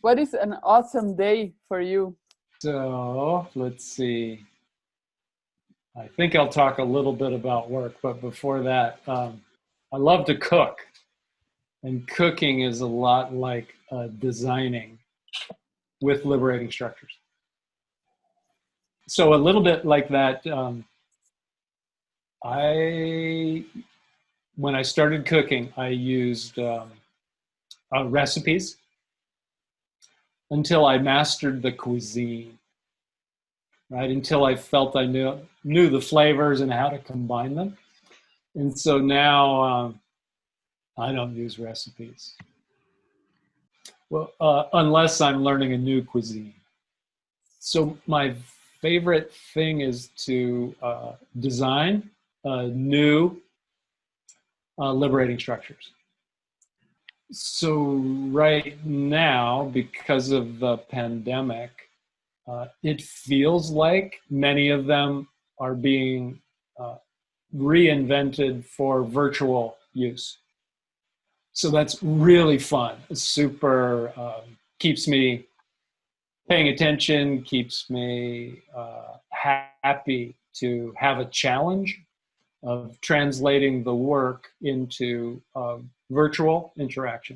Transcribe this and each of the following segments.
What is an awesome day for you? So let's see. I think I'll talk a little bit about work, but before that, I love to cook. And cooking is a lot like designing with liberating structures. So a little bit like that, when I started cooking, I used recipes until I mastered the cuisine, right? Until I felt I knew the flavors and how to combine them. And so now I don't use recipes. Well, unless I'm learning a new cuisine. So my favorite thing is to design new liberating structures. So right now, because of the pandemic, it feels like many of them are being reinvented for virtual use. So that's really fun. It's super, keeps me paying attention, keeps me happy to have a challenge of translating the work into virtual interaction.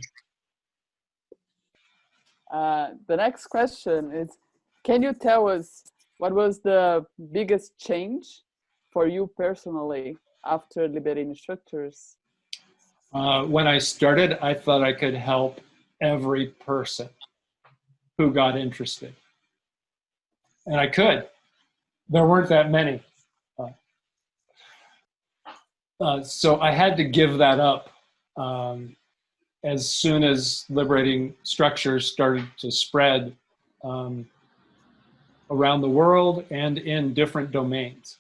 The next question is, can you tell us what was the biggest change for you personally after Liberating Structures? When I started, I thought I could help every person who got interested. And I could. There weren't that many. So I had to give that up as soon as liberating structures started to spread around the world and in different domains.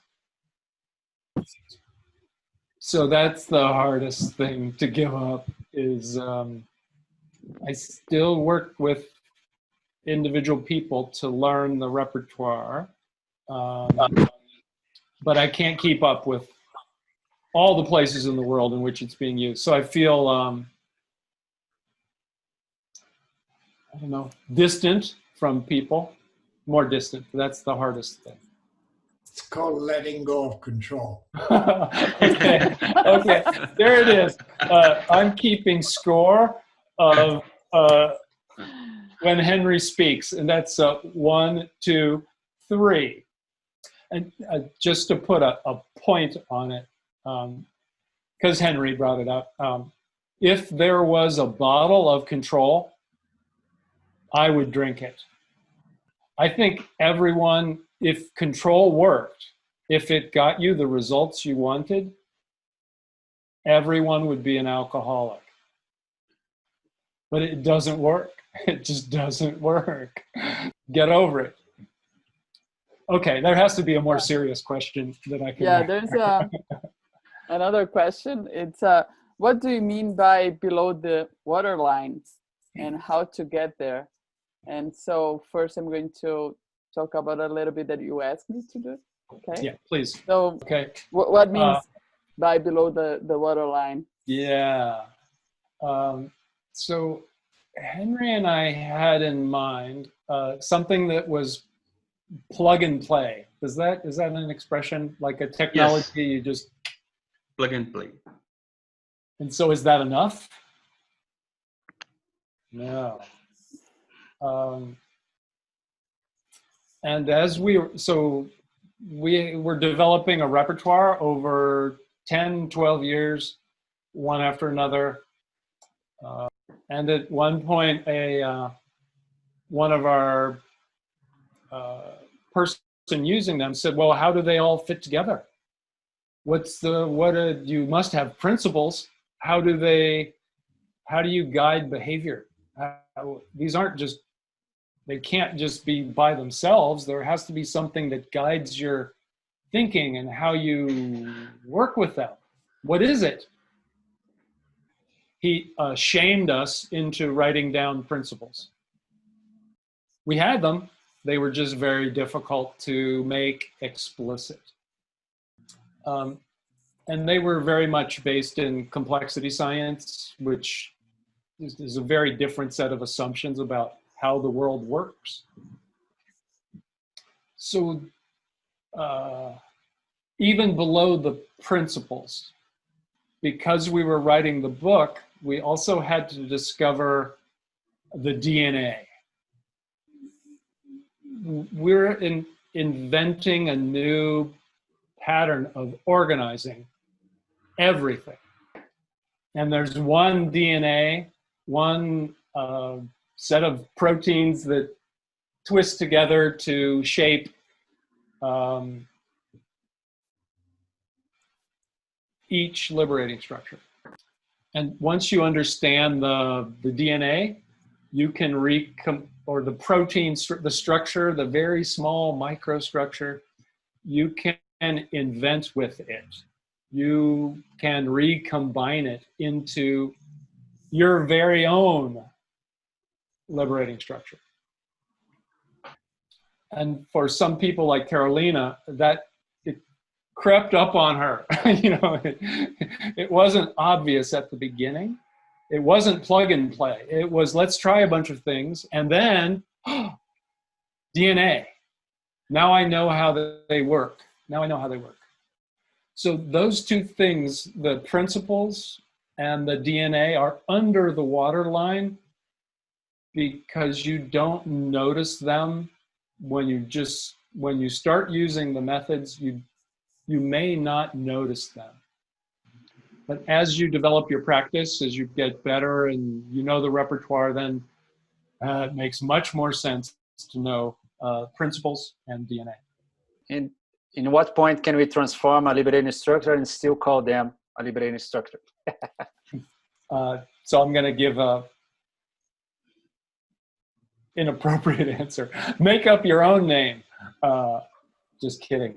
So that's the hardest thing to give up is I still work with individual people to learn the repertoire, but I can't keep up with all the places in the world in which it's being used. So I feel, I don't know, distant from people, more distant. That's the hardest thing. It's called letting go of control. Okay, there it is. I'm keeping score of when Henry speaks, and that's 1, 2, 3. And just to put a point on it, because Henry brought it up, if there was a bottle of control, I would drink it. I think everyone, if control worked, if it got you the results you wanted, everyone would be an alcoholic. But it doesn't work. It just doesn't work. Get over it. Okay, there has to be a more serious question that I can. Yeah, there's another question. It's what do you mean by below the waterline and how to get there? And so first I'm going to talk about a little bit that you asked me to do. Okay. Yeah, please. So okay. What means by below the waterline? Yeah. So Henry and I had in mind something that was plug and play. Is that an expression, like a technology? Yes. You just plug and play. And so is that enough? No. And as we were developing a repertoire over 10, 12 years, one after another. And at one point, one of our person using them said, well, how do they all fit together? You must have principles. How do you guide behavior? These aren't just, they can't just be by themselves. There has to be something that guides your thinking and how you work with them. What is it? He shamed us into writing down principles. We had them. They were just very difficult to make explicit. And they were very much based in complexity science, which is a very different set of assumptions about how the world works. So even below the principles, because we were writing the book, we also had to discover the DNA. We're inventing a new pattern of organizing everything. And there's one DNA, one set of proteins that twist together to shape each liberating structure. And once you understand the DNA, you can or the protein, the structure, the very small microstructure, you can invent with it. You can recombine it into your very own liberating structure. And for some people like Carolina, that it crept up on her. You know, it wasn't obvious at the beginning. It wasn't plug and play. It was, let's try a bunch of things, and then DNA. Now I know how they work. Now I know how they work. So those two things, the principles and the DNA, are under the waterline because you don't notice them when you start using the methods, you may not notice them. But as you develop your practice, as you get better and you know the repertoire, then it makes much more sense to know principles and DNA. And in what point can we transform a liberating structure and still call them a liberating structure? So I'm going to give a inappropriate answer. Make up your own name. Just kidding.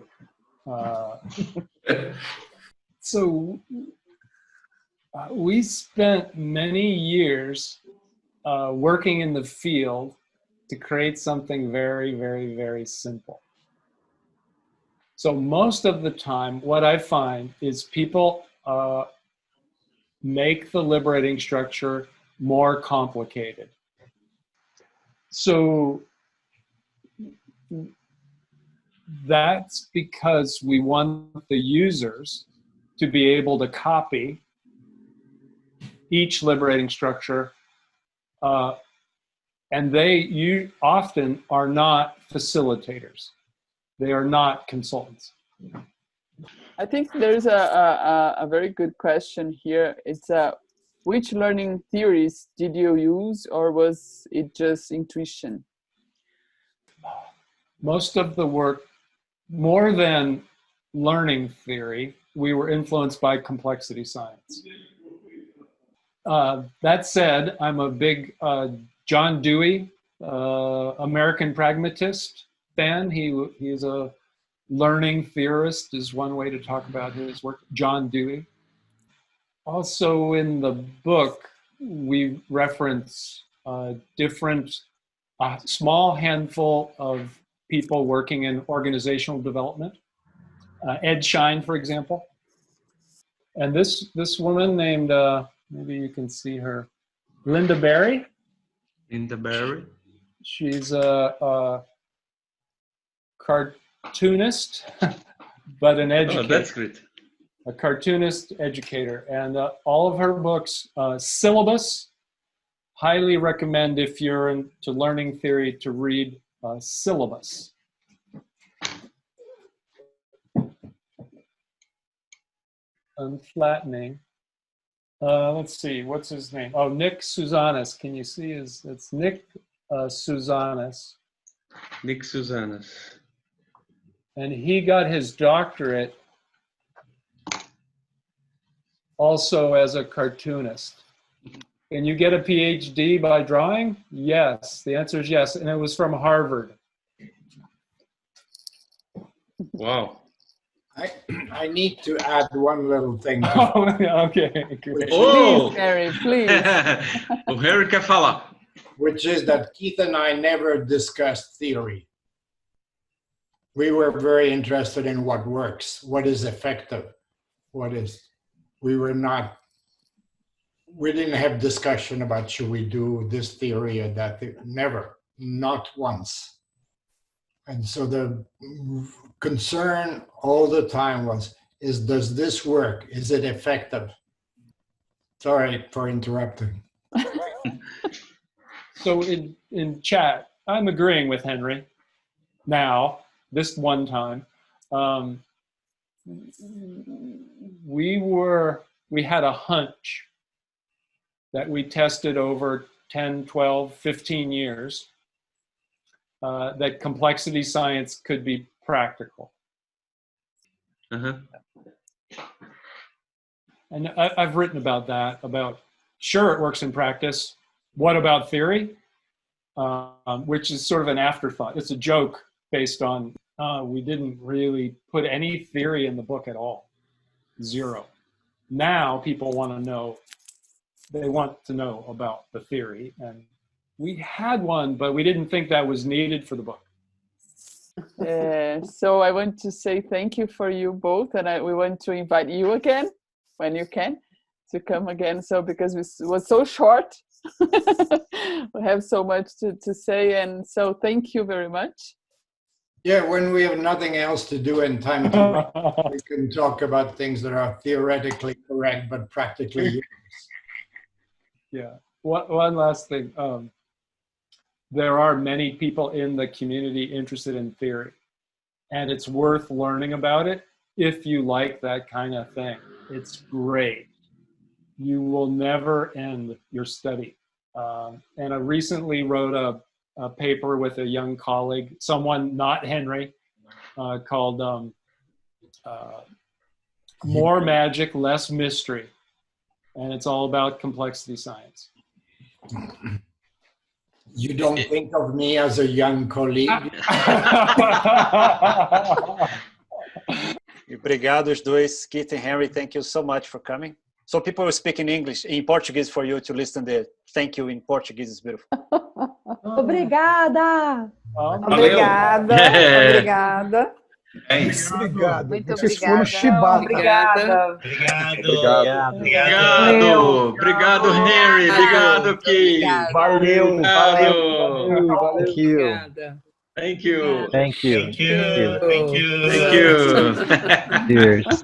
So we spent many years working in the field to create something very, very, very simple. So most of the time, what I find is people make the liberating structure more complicated. So that's because we want the users to be able to copy each liberating structure, and you often are not facilitators. They are not consultants. I think there's a very good question here. It's which learning theories did you use, or was it just intuition? Most of the work, more than learning theory, we were influenced by complexity science. That said, I'm a big John Dewey, American pragmatist fan. He's a learning theorist, is one way to talk about his work, John Dewey. Also in the book, we reference different, small handful of people working in organizational development. Ed Schein, for example. And this woman named, maybe you can see her, Linda Berry. Linda Berry. She's a cartoonist, but an educator. Oh, that's great. A cartoonist educator. And all of her books, Syllabus, highly recommend if you're into learning theory to read Syllabus. Unflattening. Let's see, what's his name? Oh, Nick Susanis. Can you see it's Nick Susanis. Nick Susanis. And he got his doctorate also as a cartoonist. Can you get a PhD by drawing? Yes, the answer is yes. And it was from Harvard. Wow. I need to add one little thing. Oh, okay. Great. Oh! Please, Harry, please. O Harry quer falar. Which is that Keith and I never discussed theory. We were very interested in what works, what is effective, we were not we didn't have discussion about should we do this theory or that theory. Never, not once. And so the concern all the time was, does this work? Is it effective? Sorry for interrupting. So in chat, I'm agreeing with Henry now, this one time. We had a hunch that we tested over 10, 12, 15 years that complexity science could be practical. Uh-huh. And I've written about that, sure, it works in practice. What about theory? Which is sort of an afterthought. It's a joke based on we didn't really put any theory in the book at all. Zero. Now people want to know, they want to know about the theory. And we had one, but we didn't think that was needed for the book. So I want to say thank you for you both. And we want to invite you again, when you can, to come again. So because it was so short, we have so much to say. And so thank you very much. Yeah, when we have nothing else to do and time to write, we can talk about things that are theoretically correct, but practically useless. Yeah. One last thing. There are many people in the community interested in theory, and it's worth learning about it if you like that kind of thing. It's great. You will never end your study. And I recently wrote a paper with a young colleague, someone not Henry, called More Magic, Less Mystery. And it's all about complexity science. You don't think of me as a young colleague? Obrigado, os dois. Keith and Henry, thank you so much for coming. So people will speak in English, in Portuguese for you to listen to the thank you in Portuguese is beautiful. Obrigada! Obrigada, obrigada. É isso. Obrigado. Muito Vocês foram obrigada. chibados. Obrigada. Obrigado. Obrigado, Henry. Obrigado, Keith. Valeu. Obrigado. Thank you. Thank you. Thank you. Thank you. Cheers.